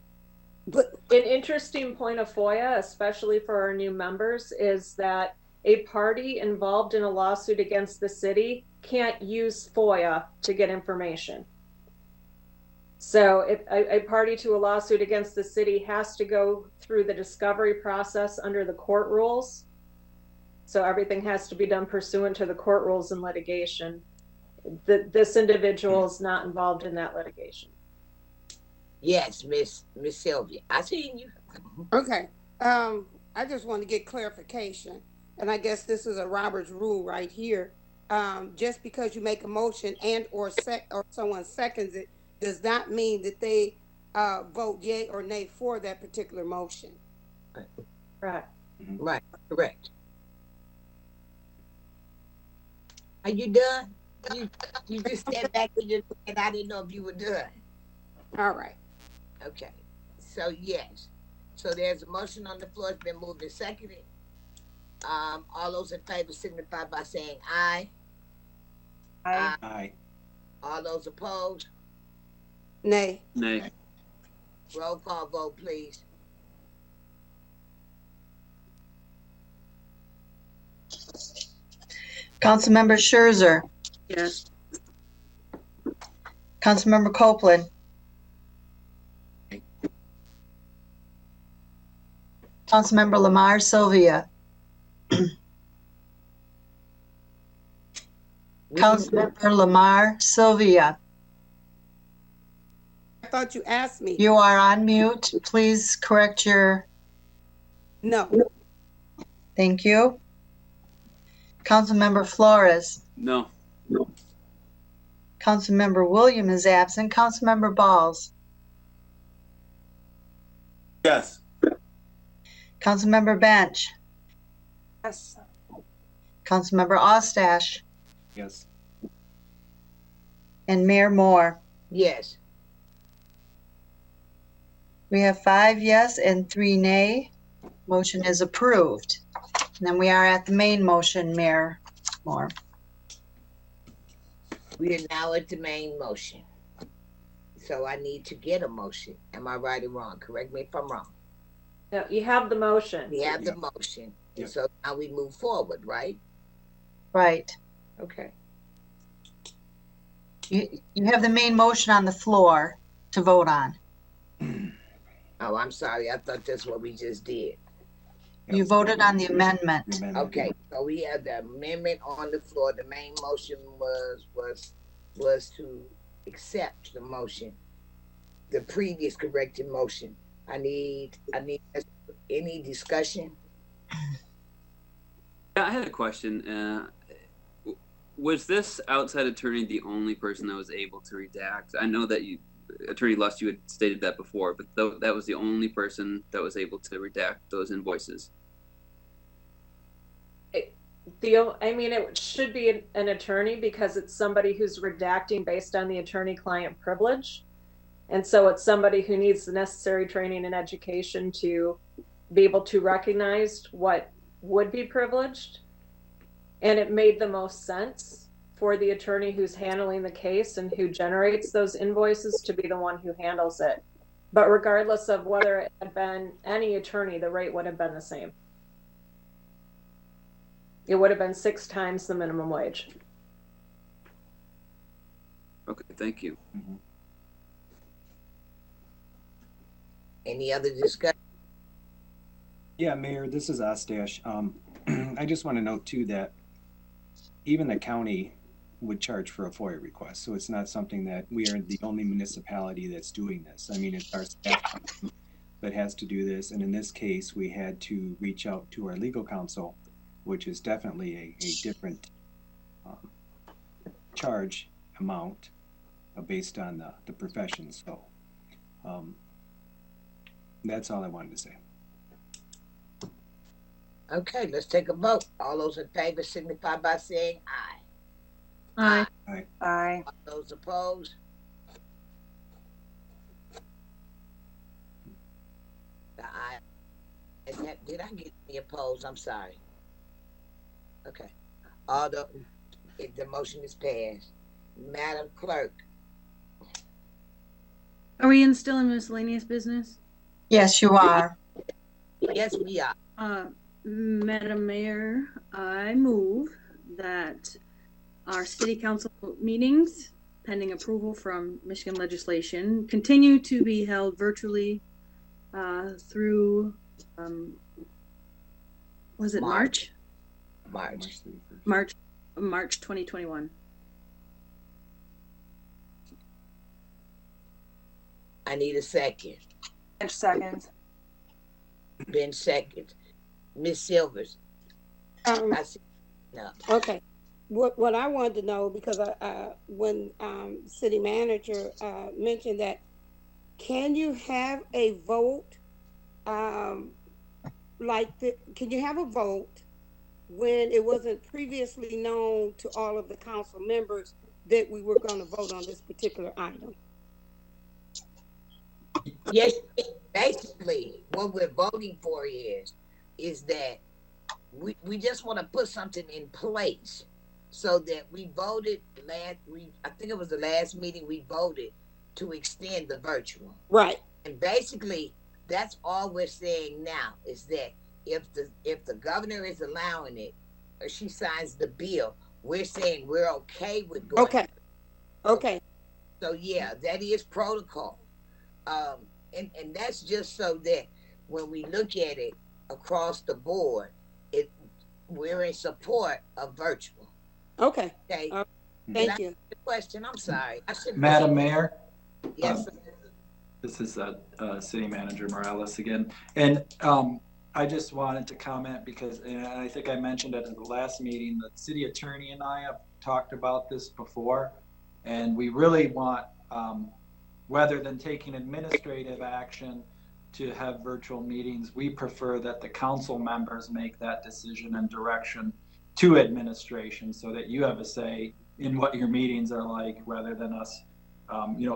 But an interesting point of FOIA, especially for our new members, is that a party involved in a lawsuit against the city can't use FOIA to get information. So if a party to a lawsuit against the city has to go through the discovery process under the court rules. So everything has to be done pursuant to the court rules in litigation. This individual is not involved in that litigation. Yes, Miss Sylvia. I seen you. Okay. I just want to get clarification. And I guess this is a Robert's rule right here. Just because you make a motion and or someone seconds it does not mean that they vote yay or nay for that particular motion. Right. Right. Correct. Are you done? You just stepped back and I didn't know if you were done. All right. Okay. So yes. So there's a motion on the floor. It's been moved and seconded. All those in favor signify by saying aye. Aye. Aye. All those opposed? Nay. Nay. Roll call vote, please. Councilmember Scherzer. Yes. Councilmember Copeland. Councilmember Lamar Sylvia. Councilmember Lamar Sylvia. I thought you asked me. You are on mute. Please correct your. No. Thank you. Councilmember Flores. No. Councilmember William is absent. Councilmember Balls. Yes. Councilmember Bench. Yes. Councilmember Ostash. Yes. and Mayor Moore. Yes. We have 5 yes and 3 nay. Motion is approved. And then we are at the main motion, Mayor Moore. We are now at the main motion. So I need to get a motion. Am I right or wrong? Correct me if I'm wrong. No, you have the motion. We have the motion. And so now we move forward, right? Right. Okay. You have the main motion on the floor to vote on. Oh, I'm sorry. I thought that's what we just did. You voted on the amendment. Okay, so we have the amendment on the floor. The main motion was to accept the motion, the previous corrected motion. I need any discussion. I had a question. Was this outside attorney the only person that was able to redact? I know that Attorney Lust, you had stated that before, but that was the only person that was able to redact those invoices. It should be an attorney because it's somebody who's redacting based on the attorney-client privilege. And so it's somebody who needs the necessary training and education to be able to recognize what would be privileged. And it made the most sense for the attorney who's handling the case and who generates those invoices to be the one who handles it. But regardless of whether it had been any attorney, the rate would have been the same. It would have been 6 times the minimum wage. Okay, thank you. Mm-hmm. Any other discussion? Yeah, Mayor, this is Ostash. I just want to note too that even the county would charge for a FOIA request. So it's not something that we are the only municipality that's doing this. I mean, it's our staff that has to do this. And in this case, we had to reach out to our legal counsel, which is definitely a different charge amount based on the profession. So that's all I wanted to say. Okay, let's take a vote. All those in favor signify by saying aye. Aye. Aye. Aye. All those opposed? The aye. Did I get any opposed? I'm sorry. Okay. The motion is passed. Madam Clerk. Are we still in miscellaneous business? Yes, you are. Yes, we are. Madam Mayor, I move that our city council meetings, pending approval from Michigan legislation, continue to be held virtually through, was it March? March 2021. I need a second. Bench seconds. Ben seconds. Ms. Silvers. No. Okay. What I wanted to know, because when city manager mentioned that, can you have a vote can you have a vote when it wasn't previously known to all of the council members that we were going to vote on this particular item? Yes, basically what we're voting for is that we just want to put something in place so that we voted I think it was the last meeting we voted to extend the virtual. Right. And basically that's all we're saying now is that if the governor is allowing it or she signs the bill, we're saying we're okay with going. Okay. So yeah, that is protocol. And that's just so that when we look at it across the board, we're in support of virtual. Okay. Okay. Thank you. The question, I'm sorry. Madam Mayor? Yes. This is City Manager Morales again. And I just wanted to comment because, and I think I mentioned it at the last meeting, the city attorney and I have talked about this before, and we really want, rather than taking administrative action to have virtual meetings, we prefer that the council members make that decision and direction to administration so that you have a say in what your meetings are like, rather than us,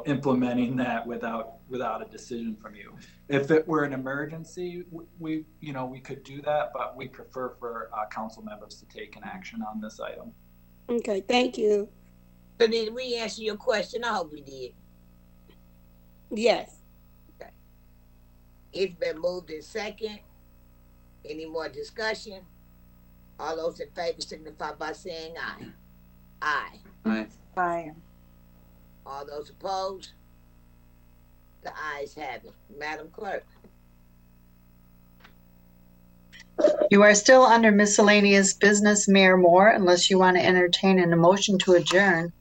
implementing that without a decision from you. If it were an emergency, we could do that, but we prefer for council members to take an action on this item. Okay, thank you. So did we answer your question? I hope we did. Yes. Okay. It's been moved in second. Any more discussion? All those in favor signify by saying aye. Aye. Aye. Aye. All those opposed? The ayes have it. Madam Clerk. You are still under miscellaneous business, Mayor Moore, unless you want to entertain a motion to adjourn.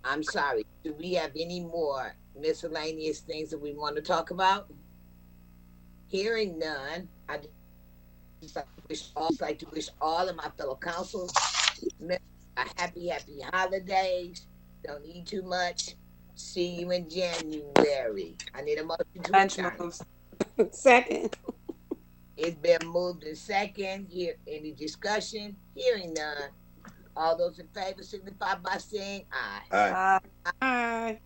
I'm sorry. Do we have any more miscellaneous things that we want to talk about? Hearing none, I just like to wish all of my fellow council members a happy holidays. Don't eat too much. See you in January. I need a motion to adjourn. Second. It's been moved in second. Here, any discussion? Hearing none. All those in favor signify by saying aye. Aye. Aye.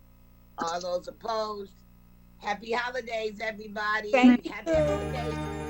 All those opposed? Happy holidays, everybody. Thank Happy holidays.